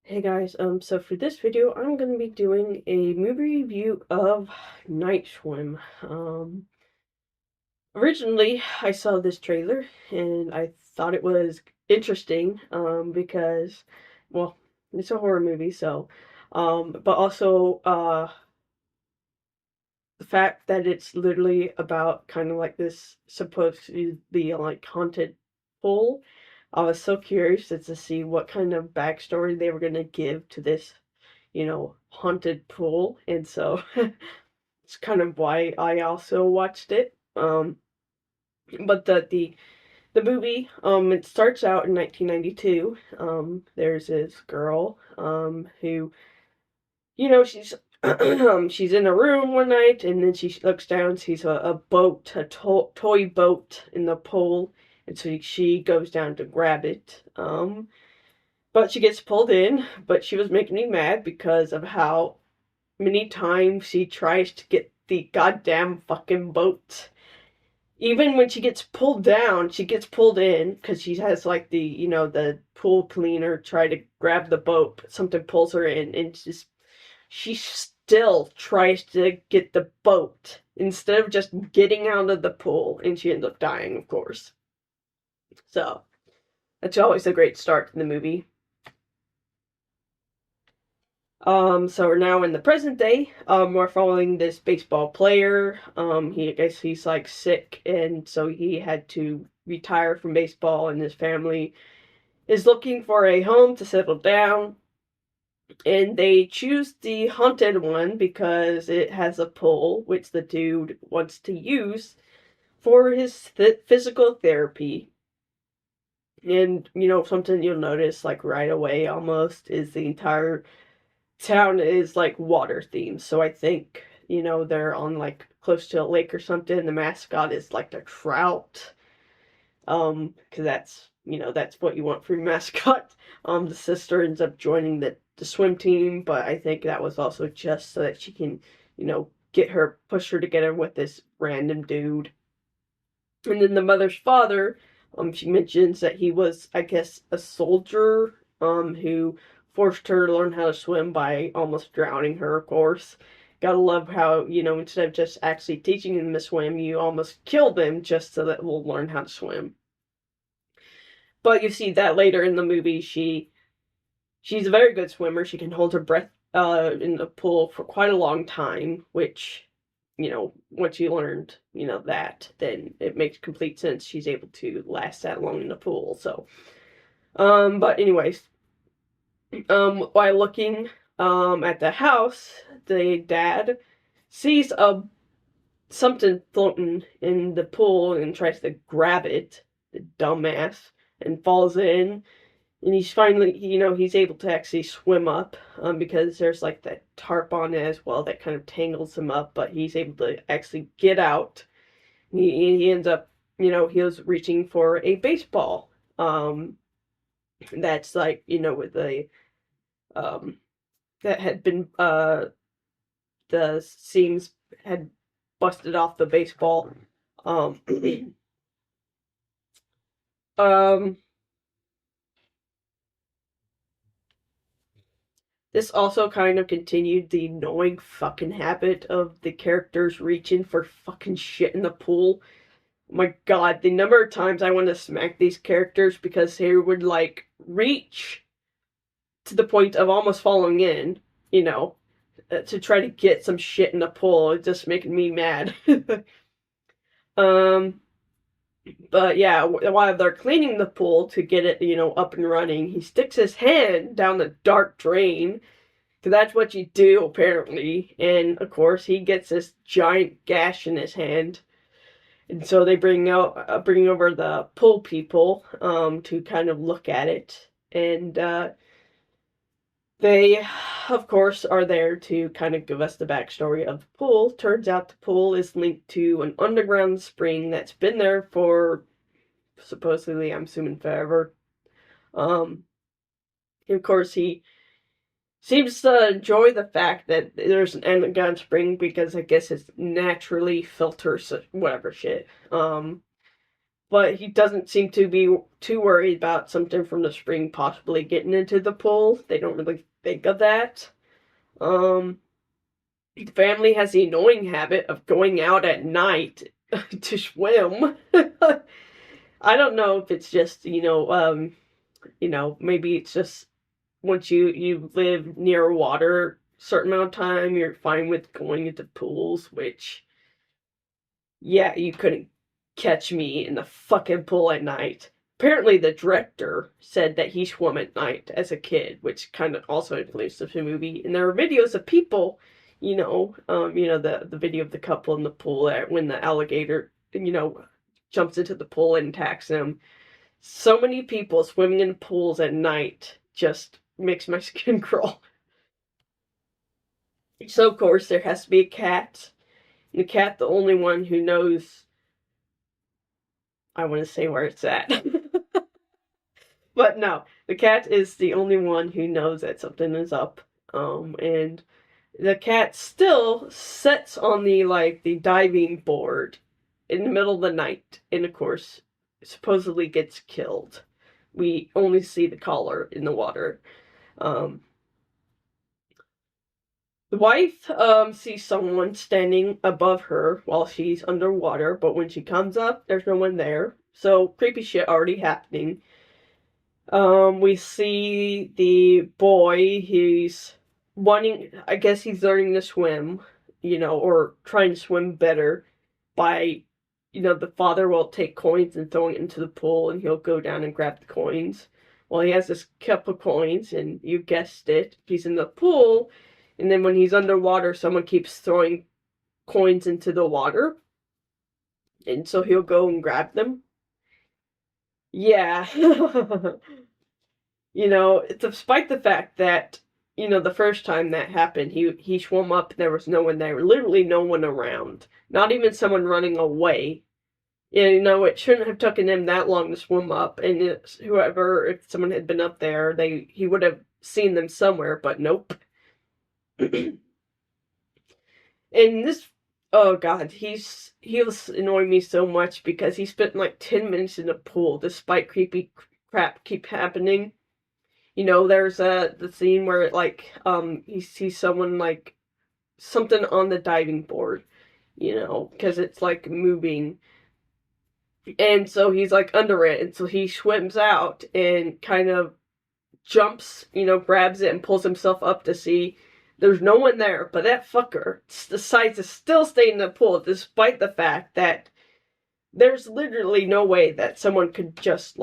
Hey guys, so for this video, I'm gonna be doing a movie review of Night Swim. Originally, I saw this trailer and I thought it was interesting, because, well, it's a horror movie, so, but also, the fact that it's literally about kind of like this supposed to be like haunted pool. I was so curious as to see what kind of backstory they were gonna give to this haunted pool. And so it's kind of why I also watched it. But the movie, it starts out in 1992. There's this girl, who, she's she's in a room one night, and then she looks down, sees a boat, toy boat in the pool, and so she goes down to grab it. But she gets pulled in, but she was making me mad because of how many times she tries to get the goddamn fucking boat. Even when she gets pulled down, she gets pulled in because she has like the pool cleaner try to grab the boat, but something pulls her in, and she still tries to get the boat instead of just getting out of the pool, and she ends up dying, of course. So that's always a great start to the movie. So we're now in the present day. We're following this baseball player. I guess he's like sick, and so he had to retire from baseball, and his family is looking for a home to settle down. And they choose the haunted one because it has a pool, which the dude wants to use for his physical therapy. And, something you'll notice, like, right away almost, is the entire town is like water themed. So I think, they're on like close to a lake or something. The mascot is like a trout. Because that's what you want for your mascot. The sister ends up joining the swim team, but I think that was also just so that she can, push her together with this random dude. And then the mother's father, she mentions that he was, I guess, a soldier, who forced her to learn how to swim by almost drowning her, of course. Gotta love how, instead of just actually teaching them to swim, you almost kill them just so that we'll learn how to swim. But you see that later in the movie, she's a very good swimmer. She can hold her breath in the pool for quite a long time, which, once you learned, that, then it makes complete sense she's able to last that long in the pool. So, but anyways, while looking at the house, the dad sees a something floating in the pool and tries to grab it, the dumbass, and falls in. And he's finally, he's able to actually swim up, because there's like that tarp on it as well that kind of tangles him up, but he's able to actually get out. He ends up, he was reaching for a baseball. That's like, with a, um, that had been, the seams had busted off the baseball. Um, um, This also kind of continued the annoying fucking habit of the characters reaching for fucking shit in the pool. Oh my god, the number of times I want to smack these characters because they would, like, reach to the point of almost falling in, to try to get some shit in the pool. It's just making me mad. um, but yeah, while they're cleaning the pool to get it, up and running, he sticks his hand down the dark drain. So that's what you do, apparently. And of course, he gets this giant gash in his hand. And so they bring over the pool people, to kind of look at it. And they, of course, are there to kind of give us the backstory of the pool. Turns out the pool is linked to an underground spring that's been there for, supposedly, I'm assuming, forever. Um, of course, he seems to enjoy the fact that there's an underground spring because I guess it naturally filters whatever shit. but he doesn't seem to be too worried about something from the spring possibly getting into the pool. They don't really think of that. Um, the family has the annoying habit of going out at night to swim. I don't know if it's just, maybe it's just once you live near water a certain amount of time, you're fine with going into pools, which, yeah, you couldn't catch me in the fucking pool at night. Apparently, the director said that he swam at night as a kid, which kind of also influenced the movie. And there are videos of people, the video of the couple in the pool when the alligator, jumps into the pool and attacks them. So many people swimming in pools at night just makes my skin crawl. So, of course, there has to be a cat. And the cat, the only one who knows, I want to say where it's at. But no, the cat is the only one who knows that something is up. And the cat still sits on the diving board in the middle of the night, and of course, supposedly gets killed. We only see the collar in the water. Um, the wife sees someone standing above her while she's underwater, but when she comes up, there's no one there. So creepy shit already happening. We see the boy, I guess he's learning to swim, or trying to swim better by, the father will take coins and throw it into the pool and he'll go down and grab the coins. Well, he has this cup of coins and you guessed it, he's in the pool, and then when he's underwater, someone keeps throwing coins into the water, and so he'll go and grab them. Yeah. Despite the fact that, the first time that happened, he swam up and there was no one there, literally no one around, not even someone running away. It shouldn't have taken him that long to swim up, and if someone had been up there, he would have seen them somewhere, but nope. And this, oh god, he was annoying me so much because he spent like 10 minutes in the pool despite creepy crap keep happening. There's the scene where he sees someone something on the diving board, because it's moving. And so he's under it, and so he swims out and kind of jumps, grabs it and pulls himself up to see there's no one there, but that fucker decides to still stay in the pool despite the fact that there's literally no way that someone could just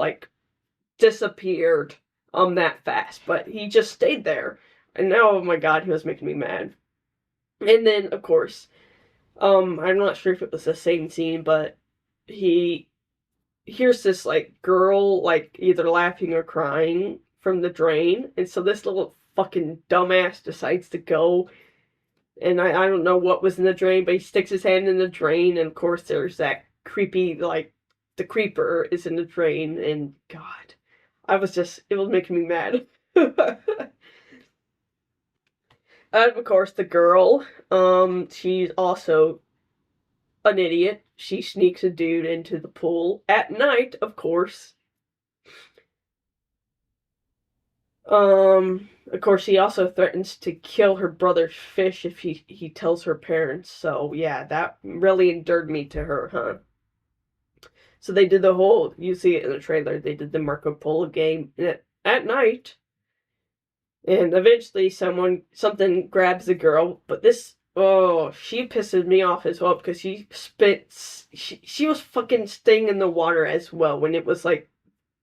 disappeared that fast, but he just stayed there. And now, oh my god, he was making me mad. And then, of course, I'm not sure if it was the same scene, but he hears this girl either laughing or crying from the drain, and so this little fucking dumbass decides to go, and I don't know what was in the drain, but he sticks his hand in the drain, and of course there's that creepy the creeper is in the drain, and god, it was making me mad. And of course the girl, she's also an idiot. She sneaks a dude into the pool at night, of course. Of course, he also threatens to kill her brother's fish if he tells her parents. So, yeah, that really endeared me to her, huh? So they did you see it in the trailer, they did the Marco Polo game at night. And eventually something grabs the girl, but she pisses me off as well because she was fucking staying in the water as well when it was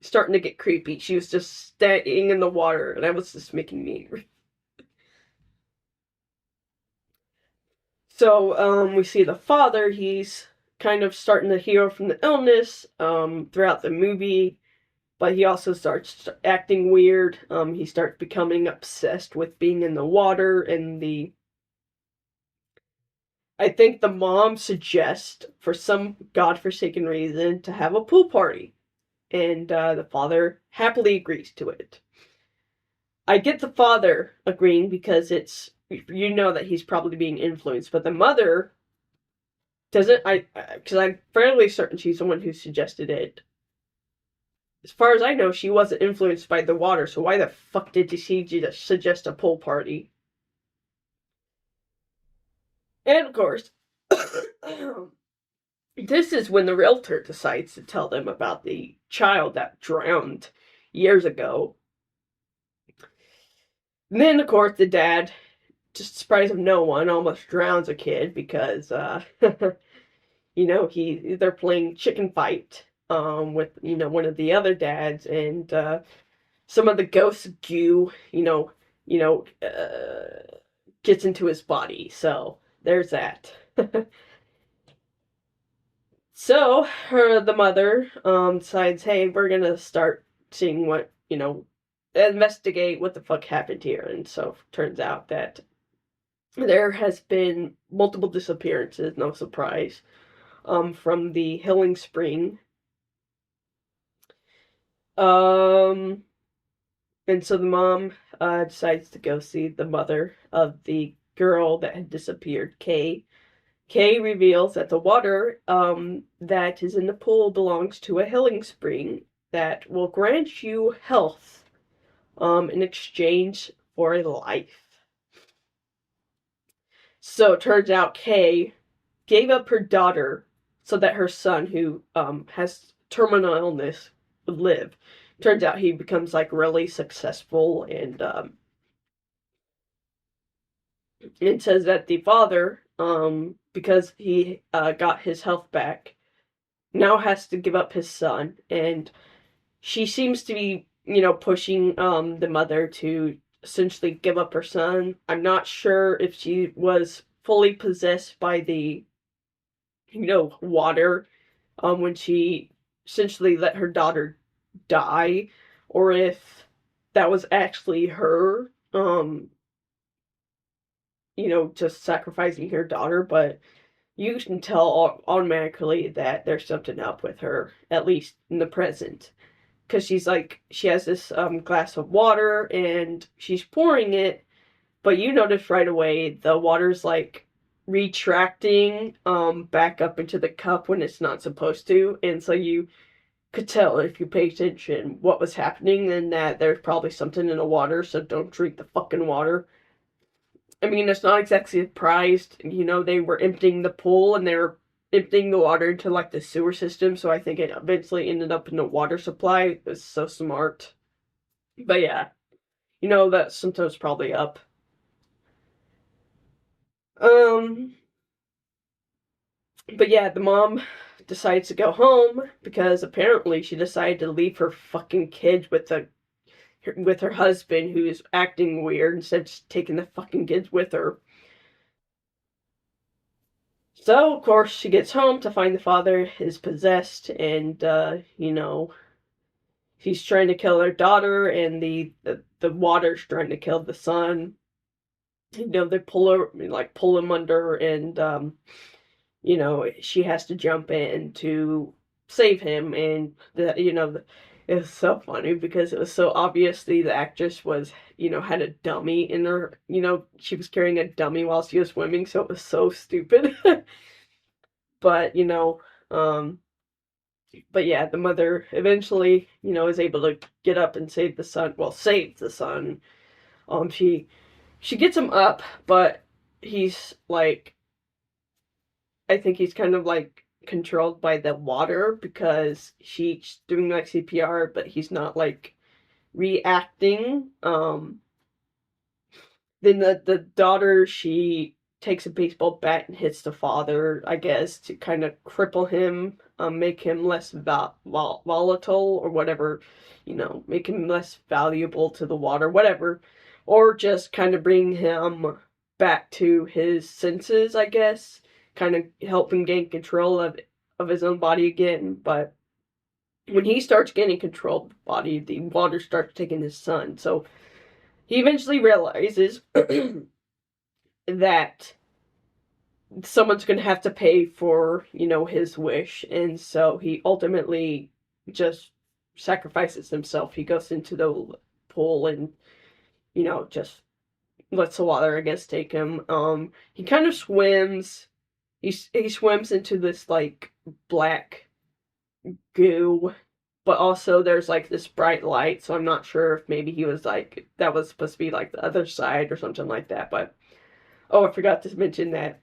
starting to get creepy. She was just staying in the water, and that was just making me angry. So, we see the father, he's kind of starting to heal from the illness, throughout the movie, but he also starts acting weird. He starts becoming obsessed with being in the water, and I think the mom suggests, for some godforsaken reason, to have a pool party. And the father happily agrees to it. I get the father agreeing because that he's probably being influenced, but the mother Doesn't I? Because I'm fairly certain she's the one who suggested it. As far as I know, she wasn't influenced by the water, so why the fuck did she just suggest a pool party? And of course, this is when the realtor decides to tell them about the child that drowned years ago. And then, of course, the dad, just surprise of no one, almost drowns a kid because, they're playing chicken fight with one of the other dads, and some of the ghost goo gets into his body. So there's that. So the mother decides, hey, we're gonna start seeing what investigate what the fuck happened here. And so turns out that there has been multiple disappearances, no surprise, from the healing spring. Um, and so the mom decides to go see the mother of the girl that had disappeared, Kay. Kay reveals that the water that is in the pool belongs to a healing spring that will grant you health in exchange for a life. So it turns out Kay gave up her daughter so that her son, who has terminal illness, would live. Turns out he becomes like really successful, and it says that the father, because he got his health back, now has to give up his son, and she seems to be, pushing the mother to essentially give up her son. I'm not sure if she was fully possessed by the, water when she essentially let her daughter die, or if that was actually her, just sacrificing her daughter, but you can tell automatically that there's something up with her, at least in the present. Because she has this glass of water and she's pouring it, but you notice right away the water's like retracting back up into the cup when it's not supposed to. And so you could tell if you pay attention what was happening and that there's probably something in the water, so don't drink the fucking water. I mean, it's not exactly surprised. They were emptying the pool and they were emptying the water into like the sewer system, so I think it eventually ended up in the water supply. It was so smart. But yeah, that sometimes probably up. Um, but yeah, the mom decides to go home because apparently she decided to leave her fucking kids with her husband, who's acting weird, instead of just taking the fucking kids with her. So, of course, she gets home to find the father is possessed, and, he's trying to kill her daughter, and the water's trying to kill the son. They pull him under, and, she has to jump in to save him, and, it was so funny because it was so obvious the actress had a dummy in her, she was carrying a dummy while she was swimming, so it was so stupid. But, um, but yeah, the mother eventually, is able to get up and save the son. Well, save the son. She gets him up, but he's like, I think he's kind of like controlled by the water because she's doing like CPR, but he's not like reacting. Then the daughter, she takes a baseball bat and hits the father, I guess, to kind of cripple him, make him less volatile or whatever, make him less valuable to the water, whatever, or just kind of bring him back to his senses, I guess, kind of help him gain control of his own body again. But when he starts gaining control of the body, the water starts taking his son. So he eventually realizes that someone's going to have to pay for, his wish. And so he ultimately just sacrifices himself. He goes into the pool and, just lets the water, I guess, take him. He kind of swims he swims into this like black goo, but also there's like this bright light, so I'm not sure if maybe he was like that was supposed to be like the other side or something like that. But oh, I forgot to mention that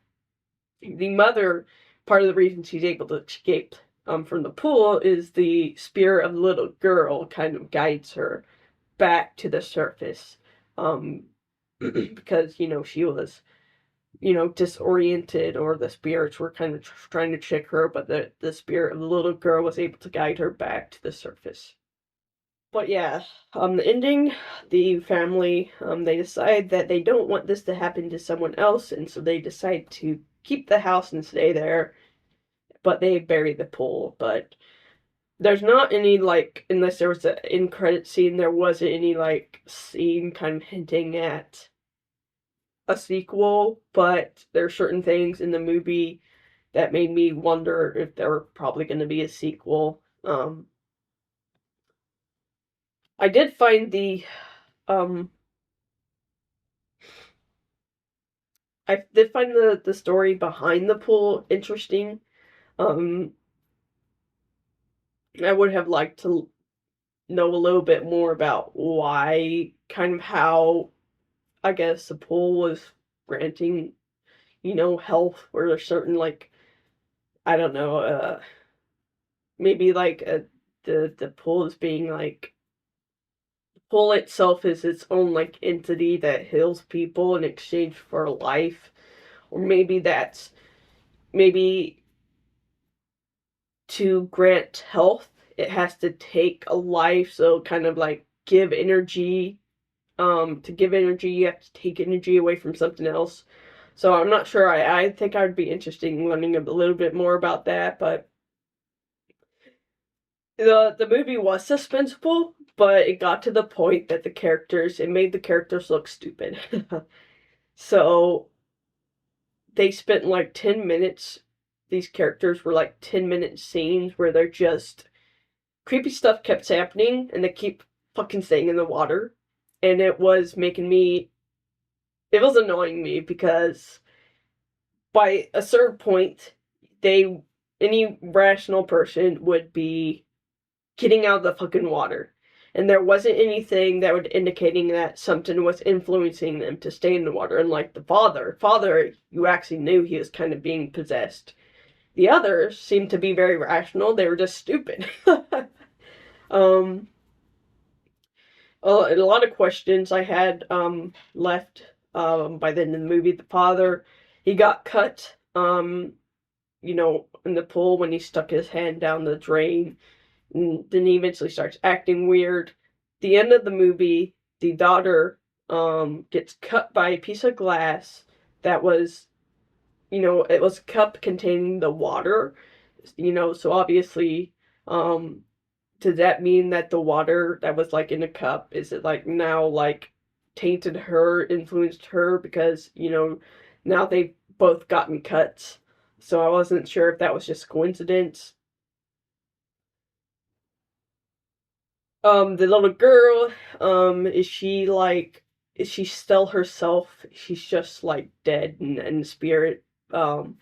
the mother, part of the reason she's able to escape from the pool is the spirit of the little girl kind of guides her back to the surface. Um, because she was disoriented, or the spirits were kind of trying to trick her, but the spirit of the little girl was able to guide her back to the surface. But yeah, the ending, the family, they decide that they don't want this to happen to someone else, and so they decide to keep the house and stay there, but they bury the pool. But there's not any, like, unless there was an end credit scene, there wasn't any, like, scene kind of hinting at a sequel, but there are certain things in the movie that made me wonder if there were probably going to be a sequel. I did find um, the story behind the pool interesting. Um, I would have liked to know a little bit more about why, kind of how, I guess, the pool was granting, health, or there's certain, like, I don't know, maybe like the pool is being like, the pool itself is its own like entity that heals people in exchange for life, or maybe to grant health it has to take a life, so kind of like give energy. To give energy you have to take energy away from something else. So I'm not sure. I think I would be interested in learning a little bit more about that. But the movie was suspenseful, but it got to the point that it made the characters look stupid. So they spent like 10 minutes. These characters were like 10-minute scenes where they're just creepy stuff kept happening, and they keep fucking staying in the water. And it was annoying me, because by a certain point, they any rational person would be getting out of the fucking water. And there wasn't anything that would indicating that something was influencing them to stay in the water. And like the father, you actually knew he was kind of being possessed. The others seemed to be very rational. They were just stupid. um, a lot of questions I had left by the end of the movie. The father, he got cut, in the pool when he stuck his hand down the drain. And then he eventually starts acting weird. The end of the movie, the daughter gets cut by a piece of glass that was, it was a cup containing the water. So obviously, um, does that mean that the water that was like in the cup, is it like now like tainted her, influenced her, because now they've both gotten cuts. So I wasn't sure if that was just coincidence. The little girl, is she still herself? She's just like dead in spirit. Because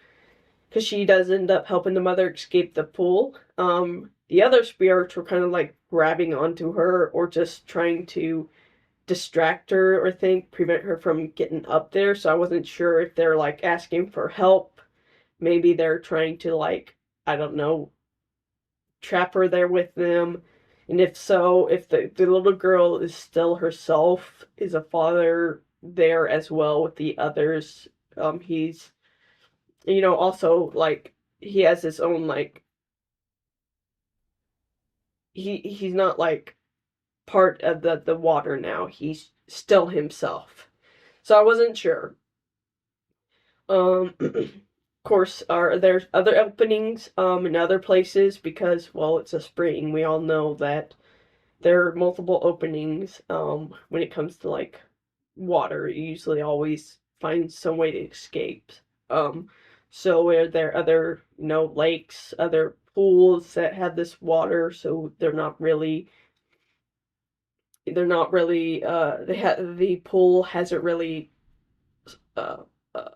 she does end up helping the mother escape the pool. The other spirits were kind of like grabbing onto her, or just trying to distract her, or prevent her from getting up there. So I wasn't sure if they're like asking for help. Maybe they're trying to, like, I don't know, trap her there with them. And if so, if the little girl is still herself, is a father there as well with the others? He's, also like, he has his own, like, he's not like part of the water now. He's still himself. So I wasn't sure. Of course, there's other openings in other places, because, well, it's a spring. We all know that there are multiple openings when it comes to like water. You usually always find some way to escape. Um, so are there other, lakes, other pools that have this water? So the pool hasn't really uh, uh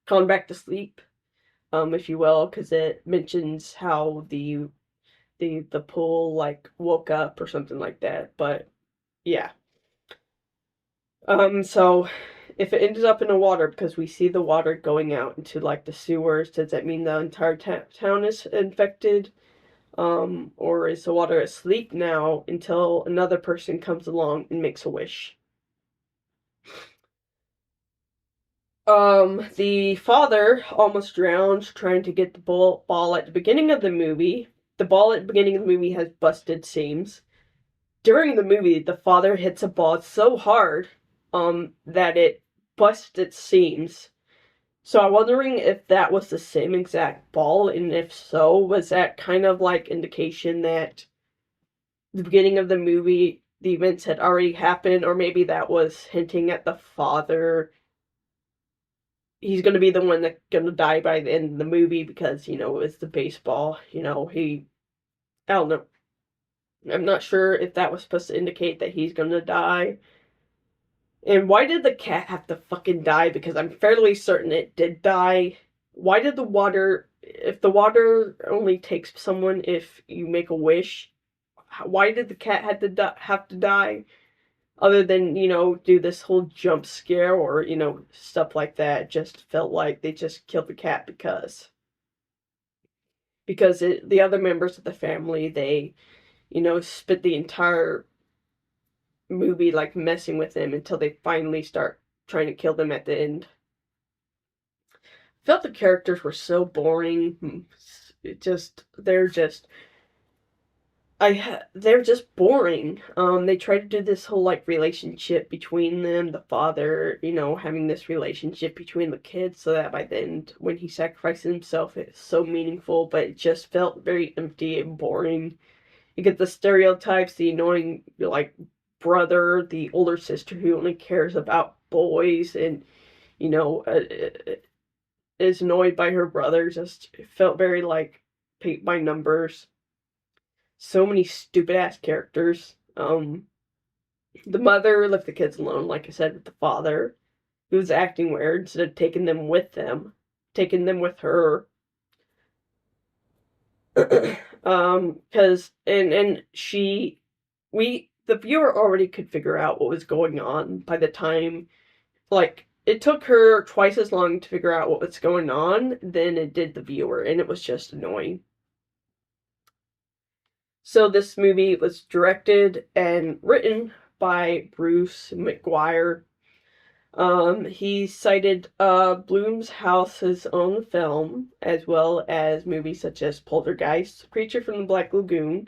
gone back to sleep. if you will, because it mentions how the pool like woke up or something like that. But yeah. So if it ended up in the water because we see the water going out into like the sewers, does that mean the entire town is infected? Or is the water asleep now until another person comes along and makes a wish? The father almost drowned trying to get the ball at the beginning of the movie. The ball at the beginning of the movie has busted seams. During the movie, the father hits a ball so hard, that it busts its seams. So I'm wondering if that was the same exact ball, and if so, was that kind of like indication that the beginning of the movie, the events had already happened, or maybe that was hinting at the father. He's gonna be the one that's gonna die by the end of the movie because, you know, it's the baseball. You know, I don't know. I'm not sure if that was supposed to indicate that he's gonna die. And why did the cat have to fucking die? Because I'm fairly certain it did die. Why did the water, if the water only takes someone if you make a wish, why did the cat have to die? Other than, you know, do this whole jump scare or, you know, stuff like that. Just felt like they just killed the cat because the other members of the family, they, you know, spent the entire movie like messing with him until they finally start trying to kill them at the end. Felt the characters were so boring. They're just they're just boring. They try to do this whole like relationship between them, the father, you know, having this relationship between the kids, so that by the end, when he sacrifices himself, it's so meaningful. But it just felt very empty and boring. You get the stereotypes, the annoying like brother, the older sister who only cares about boys, and you know, is annoyed by her brother. Just it felt very like paint by numbers. So many stupid ass characters. The mother left the kids alone, like I said, with the father, who was acting weird instead of taking them with her. Because and she, the viewer already could figure out what was going on by the time, like it took her twice as long to figure out what was going on than it did the viewer, and it was just annoying. So this movie was directed and written by Bruce McGuire. He cited Blumhouse's own film, as well as movies such as Poltergeist, Creature from the Black Lagoon,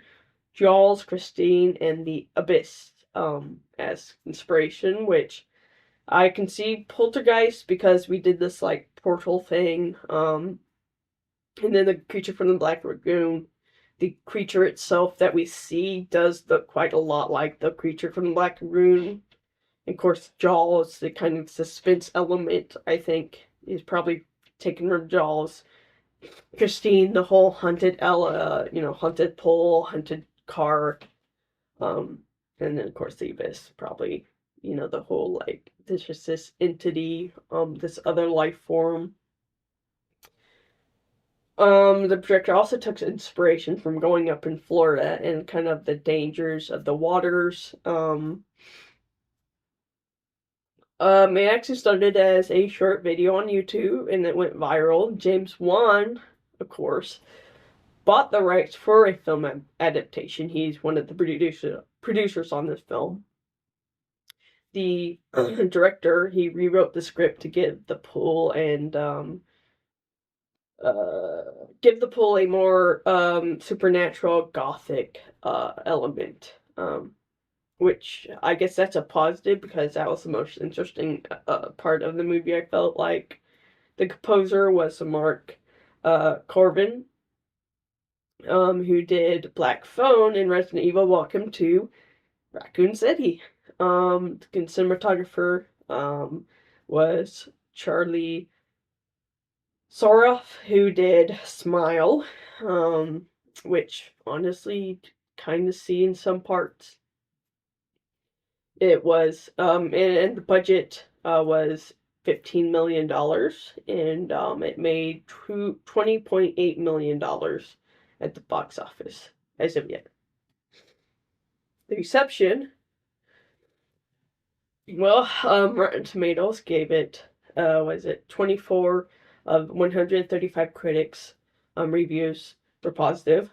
Jaws, Christine, and The Abyss, as inspiration, which I can see Poltergeist because we did this like portal thing, and then the Creature from the Black Lagoon. The creature itself that we see does look quite a lot like the creature from the Black Lagoon. Of course, Jaws, the kind of suspense element, I think, is probably taken from Jaws. Christine, the whole haunted Ella, you know, haunted pole, haunted car. Um, and then, of course, the Abyss, probably, you know, the whole, like, there's just this entity, this other life form. The director also took inspiration from going up in Florida and kind of the dangers of the waters. It actually started as a short video on YouTube and it went viral. James Wan, of course, bought the rights for a film adaptation. He's one of the producers on this film. The director, he rewrote the script to give the pool and give the pool a more supernatural gothic element, which I guess that's a positive because that was the most interesting part of the movie. I felt like the composer was Mark Corbin, who did Black Phone and Resident Evil Welcome to Raccoon City. The cinematographer was Charlie Soroff, who did Smile, which honestly kind of see in some parts. It was, and the budget was $15 million, and it made $20.8 million at the box office as of yet. The reception, well, Rotten Tomatoes gave it, was it 24 of 135 critics reviews were positive.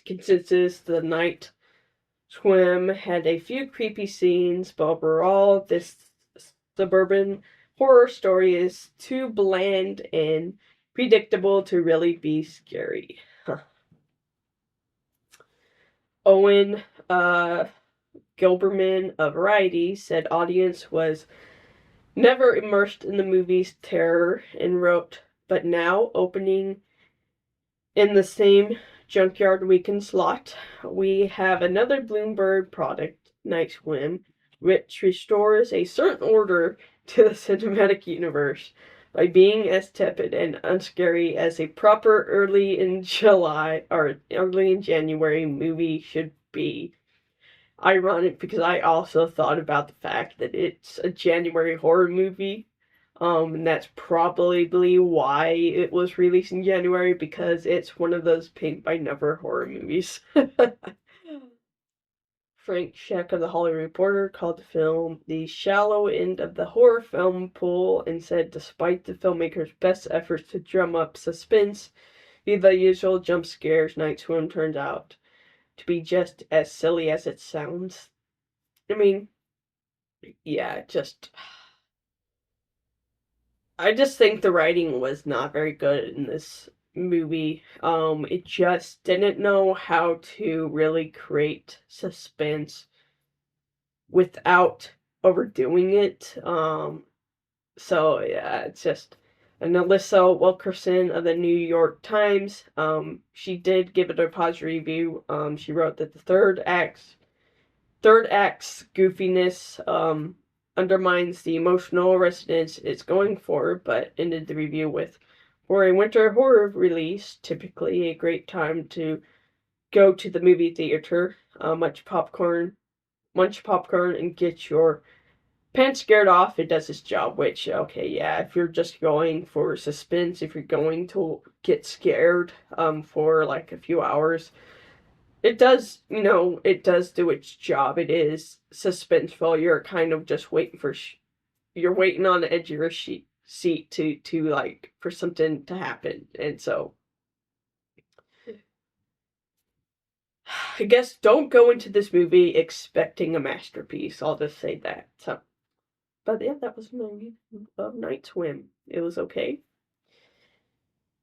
Consensus, The Night Swim had a few creepy scenes, but overall, this suburban horror story is too bland and predictable to really be scary. Owen Gilberman of Variety said audience was never immersed in the movie's terror and wrote, but now opening in the same Junkyard Weekend slot, we have another Bloomberg product, Night Swim, which restores a certain order to the cinematic universe by being as tepid and unscary as a proper early in January movie should be. Ironic because I also thought about the fact that it's a January horror movie. And that's probably why it was released in January, because it's one of those paint by number horror movies. Frank Scheck of The Hollywood Reporter called the film the shallow end of the horror film pool and said despite the filmmaker's best efforts to drum up suspense via the usual jump scares, Night Swim turns out to be just as silly as it sounds. I mean, yeah, I just think the writing was not very good in this movie. It just didn't know how to really create suspense without overdoing it. So yeah, it's just. And Alyssa Wilkerson of the New York Times, she did give it a positive review. She wrote that the third act's goofiness undermines the emotional resonance it's going for, but ended the review with, for a winter horror release, typically a great time to go to the movie theater, munch popcorn, and get your pants scared off. It does its job, which, okay, yeah, if you're just going for suspense, if you're going to get scared for like a few hours, it does, it does do its job. It is suspenseful. You're kind of just waiting for, you're waiting on the edge of your seat to like, for something to happen. And so, I guess don't go into this movie expecting a masterpiece. I'll just say that. So, but yeah, that was my review of Night Swim. It was okay.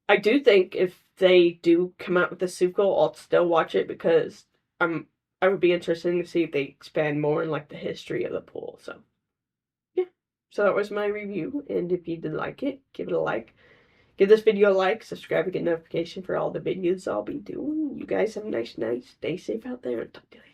I do think if they do come out with a sequel, I'll still watch it because I would be interested to see if they expand more in like the history of the pool. So yeah. So that was my review, and if you did like it, give it a like. Give this video a like, subscribe to get notification for all the videos I'll be doing. You guys have a nice night. Stay safe out there, and talk to you later.